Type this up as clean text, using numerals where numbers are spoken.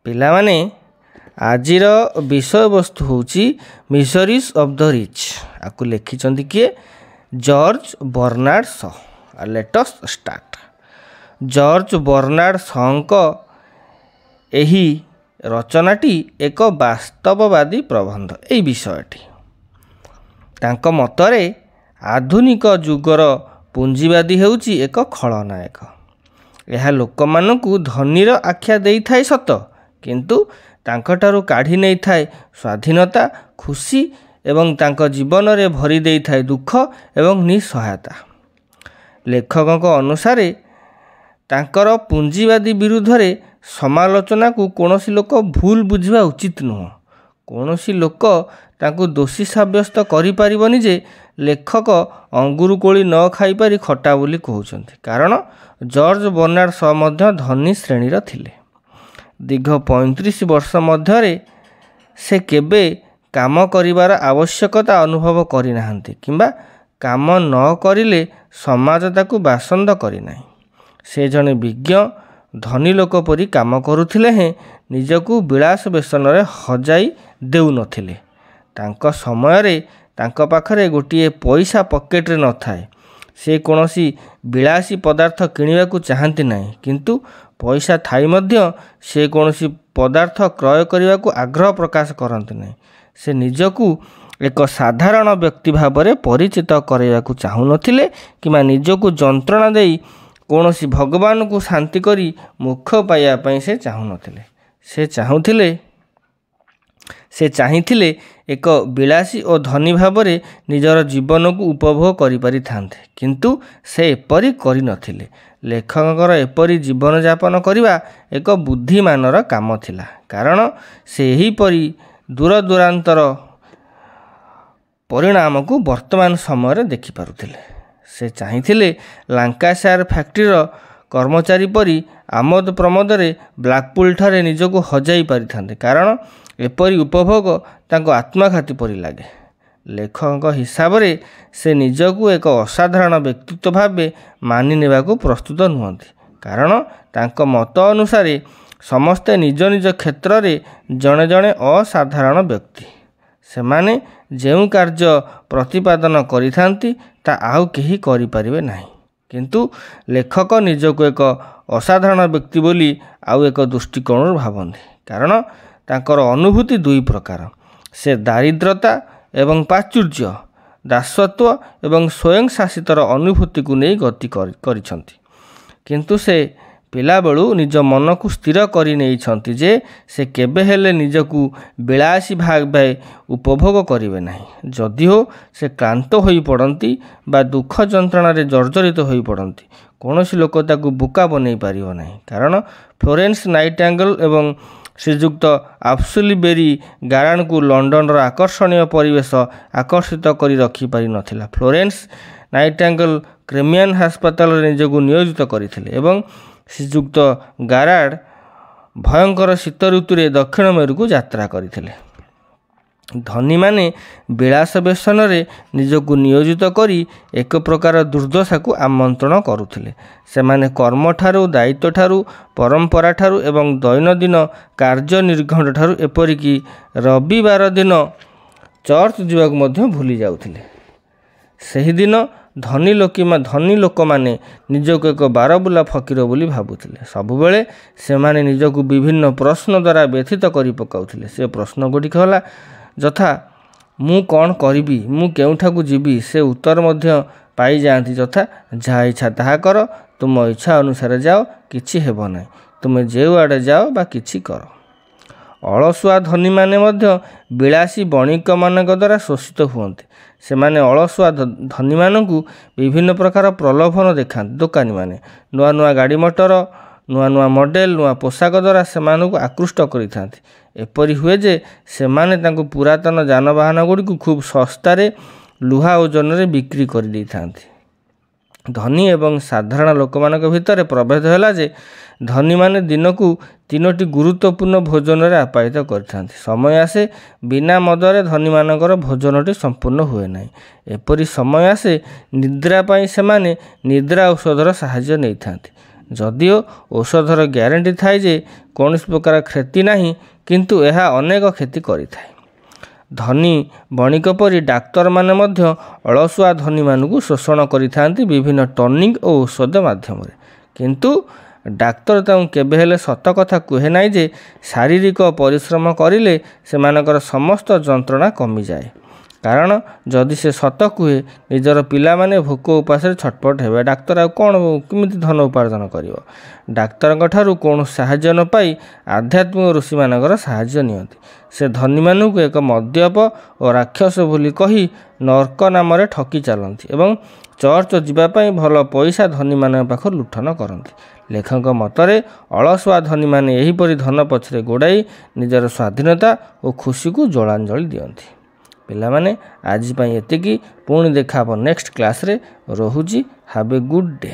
ପିଲାମାନେ ଆଜିର ବିଷୟବସ୍ତୁ ହେଉଛି ମିଜରିଜ୍ ଅଫ୍ ଦ ରିଚ୍। ଆକୁ ଲେଖିଛନ୍ତି କିଏ? ଜର୍ଜ ବର୍ନାର୍ଡ ଶ। Let's start. ଜର୍ଜ ବର୍ନାର୍ଡ ଶଙ୍କ ଏହି ରଚନାଟି ଏକ ବାସ୍ତବବାଦୀ ପ୍ରବନ୍ଧ। ଏହି ବିଷୟଟି ତାଙ୍କ ମତରେ ଆଧୁନିକ ଯୁଗର ପୁଞ୍ଜିବାଦୀ ହେଉଛି ଏକ ଖଳନାୟକ। ଏହା ଲୋକମାନଙ୍କୁ ଧନୀର ଆଖ୍ୟା ଦେଇଥାଏ ସତ, କିନ୍ତୁ ତାଙ୍କଠାରୁ କାଢ଼ି ନେଇଥାଏ ସ୍ୱାଧୀନତା, ଖୁସି ଏବଂ ତାଙ୍କ ଜୀବନରେ ଭରି ଦେଇଥାଏ ଦୁଃଖ ଏବଂ ନିଃସହାୟତା। ଲେଖକଙ୍କ ଅନୁସାରେ ତାଙ୍କର ପୁଞ୍ଜିବାଦୀ ବିରୁଦ୍ଧରେ ସମାଲୋଚନାକୁ କୌଣସି ଲୋକ ଭୁଲ ବୁଝିବା ଉଚିତ ନୁହେଁ। କୌଣସି ଲୋକ ତାଙ୍କୁ ଦୋଷୀ ସାବ୍ୟସ୍ତ କରିପାରିବନି ଯେ ଲେଖକ ଅଙ୍ଗୁର କୋଳି ନ ଖାଇପାରି ଖଟା ବୋଲି କହୁଛନ୍ତି, କାରଣ ଜର୍ଜ ବର୍ନାର୍ଡ ଶ ମଧ୍ୟ ଧନୀ ଶ୍ରେଣୀର ଥିଲେ। ଦୀର୍ଘ 35 ବର୍ଷ ମଧ୍ୟରେ ସେ କେବେ କାମ କରିବାର ଆବଶ୍ୟକତା ଅନୁଭବ କରିନାହାନ୍ତି କିମ୍ବା କାମ ନ କରିଲେ ସମାଜ ତାକୁ ବାସନ୍ଦ କରିନାହିଁ। ସେ ଜଣେ ବିଜ୍ଞ ଧନୀ ଲୋକ ପରି କାମ କରୁଥିଲେ ହେଁ ନିଜକୁ ବିଳାସ ବ୍ୟସନରେ ହଜାଇ ଦେଉନଥିଲେ। ତାଙ୍କ ସମୟରେ ତାଙ୍କ ପାଖରେ ଗୋଟିଏ ପଇସା ପକେଟରେ ନଥାଏ। ସେ କୌଣସି ବିଳାସୀ ପଦାର୍ଥ କିଣିବାକୁ ଚାହାନ୍ତି ନାହିଁ, କିନ୍ତୁ ପଇସା ଥାଇ ମଧ୍ୟ ସେ କୌଣସି ପଦାର୍ଥ କ୍ରୟ କରିବାକୁ ଆଗ୍ରହ ପ୍ରକାଶ କରନ୍ତି ନାହିଁ। ସେ ନିଜକୁ ଏକ ସାଧାରଣ ବ୍ୟକ୍ତି ଭାବରେ ପରିଚିତ କରାଇବାକୁ ଚାହୁଁନଥିଲେ କିମ୍ବା ନିଜକୁ ଯନ୍ତ୍ରଣା ଦେଇ କୌଣସି ଭଗବାନଙ୍କୁ ଶାନ୍ତି କରି ମୋକ୍ଷ ପାଇବା ପାଇଁ ସେ ଚାହୁଁନଥିଲେ। ସେ ଚାହିଁଥିଲେ ଏକ ବିଳାସୀ ଓ ଧନୀ ଭାବରେ ନିଜର ଜୀବନକୁ ଉପଭୋଗ କରିପାରିଥାନ୍ତେ, କିନ୍ତୁ ସେ ଏପରି କରିନଥିଲେ। ଲେଖକଙ୍କର ଏପରି ଜୀବନଯାପନ କରିବା ଏକ ବୁଦ୍ଧିମାନର କାମ ଥିଲା, କାରଣ ସେ ଏହିପରି ଦୂରଦୂରାନ୍ତର ପରିଣାମକୁ ବର୍ତ୍ତମାନ ସମୟରେ ଦେଖିପାରୁଥିଲେ। ସେ ଚାହିଁଥିଲେ ଲାଙ୍କାଶାୟାର ଫ୍ୟାକ୍ଟ୍ରିର କର୍ମଚାରୀ ପରି ଆମୋଦ ପ୍ରମୋଦରେ ବ୍ଲାକପୁଲଠାରେ ନିଜକୁ ହଜାଇ ପାରିଥାନ୍ତେ, କାରଣ ଏପରି ଉପଭୋଗ ତାଙ୍କୁ ଆତ୍ମଘାତୀ ପରି ଲାଗେ। ଲେଖକଙ୍କ ହିସାବରେ ସେ ନିଜକୁ ଏକ ଅସାଧାରଣ ବ୍ୟକ୍ତିତ୍ୱ ଭାବେ ମାନି ନେବାକୁ ପ୍ରସ୍ତୁତ ନୁହନ୍ତି, କାରଣ ତାଙ୍କ ମତ ଅନୁସାରେ ସମସ୍ତେ ନିଜ ନିଜ କ୍ଷେତ୍ରରେ ଜଣେ ଜଣେ ଅସାଧାରଣ ବ୍ୟକ୍ତି। ସେମାନେ ଯେଉଁ କାର୍ଯ୍ୟ ପ୍ରତିପାଦନ କରିଥାନ୍ତି ତା ଆଉ କେହି କରିପାରିବେ ନାହିଁ। କିନ୍ତୁ ଲେଖକ ନିଜକୁ ଏକ ଅସାଧାରଣ ବ୍ୟକ୍ତି ବୋଲି ଆଉ ଏକ ଦୃଷ୍ଟିକୋଣରୁ ଭାବନ୍ତି, କାରଣ ତାଙ୍କର ଅନୁଭୂତି ଦୁଇ ପ୍ରକାର। ସେ ଦାରିଦ୍ରତା ଏବଂ ପ୍ରାଚୁର୍ଯ୍ୟ, ଦାସତ୍ୱ ଏବଂ ସ୍ୱୟଂ ଶାସିତର ଅନୁଭୂତିକୁ ନେଇ ଗତି କରିଛନ୍ତି। କିନ୍ତୁ ସେ ପିଲାବେଳୁ ନିଜ ମନକୁ ସ୍ଥିର କରି ନେଇଛନ୍ତି ଯେ ସେ କେବେ ହେଲେ ନିଜକୁ ବିଳାସୀ ଭାବେ ଉପଭୋଗ କରିବେ ନାହିଁ। ଯଦିଓ ସେ କ୍ଳାନ୍ତ ହୋଇପଡ଼ନ୍ତି ବା ଦୁଃଖ ଯନ୍ତ୍ରଣାରେ ଜର୍ଜରିତ ହୋଇପଡ଼ନ୍ତି, କୌଣସି ଲୋକ ତାକୁ ବୋକା ବନେଇ ପାରିବ ନାହିଁ, କାରଣ ଫ୍ଲୋରେନ୍ସ ନାଇଟିଙ୍ଗେଲ୍ ଏବଂ ଶ୍ରୀଯୁକ୍ତ ଆବ୍ସୁଲି ଗାରାଣ୍ଟଙ୍କୁ ଲଣ୍ଡନର ଆକର୍ଷଣୀୟ ପରିବେଶ ଆକର୍ଷିତ କରି ରଖିପାରିନଥିଲା। ଫ୍ଲୋରେନ୍ସ ନାଇଟିଙ୍ଗେଲ୍ କ୍ରେମିଆନ୍ ହାସ୍ପାତାଲରେ ନିଜକୁ ନିୟୋଜିତ କରିଥିଲେ ଏବଂ ଶ୍ରୀଯୁକ୍ତ ଗାରାର୍ଡ ଭୟଙ୍କର ଶୀତ ଋତୁରେ ଦକ୍ଷିଣ ମେରୁକୁ ଯାତ୍ରା କରିଥିଲେ। ଧନୀମାନେ ବିଳାସ ବ୍ୟସନରେ ନିଜକୁ ନିୟୋଜିତ କରି ଏକ ପ୍ରକାର ଦୁର୍ଦ୍ଦଶାକୁ ଆମନ୍ତ୍ରଣ କରୁଥିଲେ। ସେମାନେ କର୍ମଠାରୁ, ଦାୟିତ୍ୱଠାରୁ, ପରମ୍ପରାଠାରୁ ଏବଂ ଦୈନନ୍ଦିନ କାର୍ଯ୍ୟ ନିର୍ଘଣ୍ଟଠାରୁ ଏପରିକି ରବିବାର ଦିନ ଚର୍ଚ୍ଚ ଯିବାକୁ ମଧ୍ୟ ଭୁଲି ଯାଉଥିଲେ। ସେହିଦିନ ଧନୀ ଲୋକମାନେ ନିଜକୁ ଏକ ବାରବୁଲା ଫକୀର ବୋଲି ଭାବୁଥିଲେ। ସବୁବେଳେ ସେମାନେ ନିଜକୁ ବିଭିନ୍ନ ପ୍ରଶ୍ନ ଦ୍ୱାରା ବ୍ୟଥିତ କରି ପକାଉଥିଲେ। ସେ ପ୍ରଶ୍ନ ଗୁଡ଼ିକ ହେଲା ଯଥା ମୁଁ କ'ଣ କରିବି, ମୁଁ କେଉଁଠାକୁ ଯିବି। ସେ ଉତ୍ତର ମଧ୍ୟ ପାଇଯାଆନ୍ତି ଯଥା ଯାହା ଇଚ୍ଛା ତାହା କର, ତୁମ ଇଚ୍ଛା ଅନୁସାରେ ଯାଅ, କିଛି ହେବ ନାହିଁ। ତୁମେ ଯେଉଁଆଡ଼େ ଯାଅ ବା କିଛି କର। ଅଳସୁଆ ଧନୀମାନେ ମଧ୍ୟ ବିଳାସୀ ବଣିକମାନଙ୍କ ଦ୍ୱାରା ଶୋଷିତ ହୁଅନ୍ତି। ସେମାନେ ଅଳସୁଆ ଧନୀମାନଙ୍କୁ ବିଭିନ୍ନ ପ୍ରକାର ପ୍ରଲୋଭନ ଦେଖାନ୍ତି। ଦୋକାନୀମାନେ ନୂଆ ନୂଆ ଗାଡ଼ି ମଟର, ନୂଆ ନୂଆ ମଡ଼େଲ, ନୂଆ ପୋଷାକ ଦ୍ୱାରା ସେମାନଙ୍କୁ ଆକୃଷ୍ଟ କରିଥାନ୍ତି। ଏପରି ହୁଏ ଯେ ସେମାନେ ତାଙ୍କୁ ପୁରାତନ ଯାନବାହନ ଗୁଡ଼ିକୁ ଖୁବ୍ ଶସ୍ତାରେ ଲୁହା ଓଜନରେ ବିକ୍ରି କରିଦେଇଥାନ୍ତି। ଧନୀ ଏବଂ ସାଧାରଣ ଲୋକମାନଙ୍କ ଭିତରେ ପ୍ରଭେଦ ହେଲା ଯେ ଧନୀମାନେ ଦିନକୁ 3ଟି ଗୁରୁତ୍ୱପୂର୍ଣ୍ଣ ଭୋଜନରେ ଆପ୍ୟାୟିତ କରିଥାନ୍ତି। ସମୟ ଆସେ ବିନା ମଦରେ ଧନୀମାନଙ୍କର ଭୋଜନଟି ସମ୍ପୂର୍ଣ୍ଣ ହୁଏ ନାହିଁ। ଏପରି ସମୟ ଆସେ ନିଦ୍ରା ପାଇଁ ସେମାନେ ନିଦ୍ରା ଔଷଧର ସାହାଯ୍ୟ ନେଇଥାନ୍ତି। ଯଦିଓ ଔଷଧର ଗ୍ୟାରେଣ୍ଟି ଥାଏ ଯେ କୌଣସି ପ୍ରକାର କ୍ଷତି ନାହିଁ, କିନ୍ତୁ ଏହା ଅନେକ କ୍ଷତି କରିଥାଏ। ଧନୀ ବଣିକ ପରି ଡାକ୍ତରମାନେ ମଧ୍ୟ ଅଳସୁଆ ଧନୀମାନଙ୍କୁ ଶୋଷଣ କରିଥାନ୍ତି ବିଭିନ୍ନ ଟନିକ୍ ଓ ଔଷଧ ମାଧ୍ୟମରେ। କିନ୍ତୁ ଡାକ୍ତର ତାଙ୍କୁ କେବେ ହେଲେ ସତ କଥା କୁହେ ନାହିଁ ଯେ ଶାରୀରିକ ପରିଶ୍ରମ କରିଲେ ସେମାନଙ୍କର ସମସ୍ତ ଯନ୍ତ୍ରଣା କମିଯାଏ। କାରଣ ଯଦି ସେ ସତ କୁହେ ନିଜର ପିଲାମାନେ ଭୋକ ଉପାସରେ ଛଟପଟ ହେବେ, ଡାକ୍ତର ଆଉ କ'ଣ କେମିତି ଧନ ଉପାର୍ଜନ କରିବ? ଡାକ୍ତରଙ୍କ ଠାରୁ କୌଣସି ସାହାଯ୍ୟ ନ ପାଇ ଆଧ୍ୟାତ୍ମିକ ଋଷିମାନଙ୍କର ସାହାଯ୍ୟ ନିଅନ୍ତି। ସେ ଧନୀମାନଙ୍କୁ ଏକ ମଦ୍ୟପ ଓ ରାକ୍ଷସ ବୋଲି କହି ନର୍କ ନାମରେ ଠକି ଚାଲନ୍ତି ଏବଂ ଚର୍ଚ୍ଚ ଯିବା ପାଇଁ ଭଲ ପଇସା ଧନୀମାନଙ୍କ ପାଖରୁ ଲୁଣ୍ଠନ କରନ୍ତି। ଲେଖକଙ୍କ ମତରେ ଅଳସୁଆ ଧନୀମାନେ ଏହିପରି ଧନ ପଛରେ ଗୋଡ଼ାଇ ନିଜର ସ୍ୱାଧୀନତା ଓ ଖୁସିକୁ ଜଳାଞ୍ଜଳି ଦିଅନ୍ତି। ପିଲାମାନେ ଆଜି ପାଇଁ ଏତିକି। ପୁଣି ଦେଖା ହେବ ନେକ୍ସଟ କ୍ଲାସ୍ରେ। ରହୁଛି। Have a good day.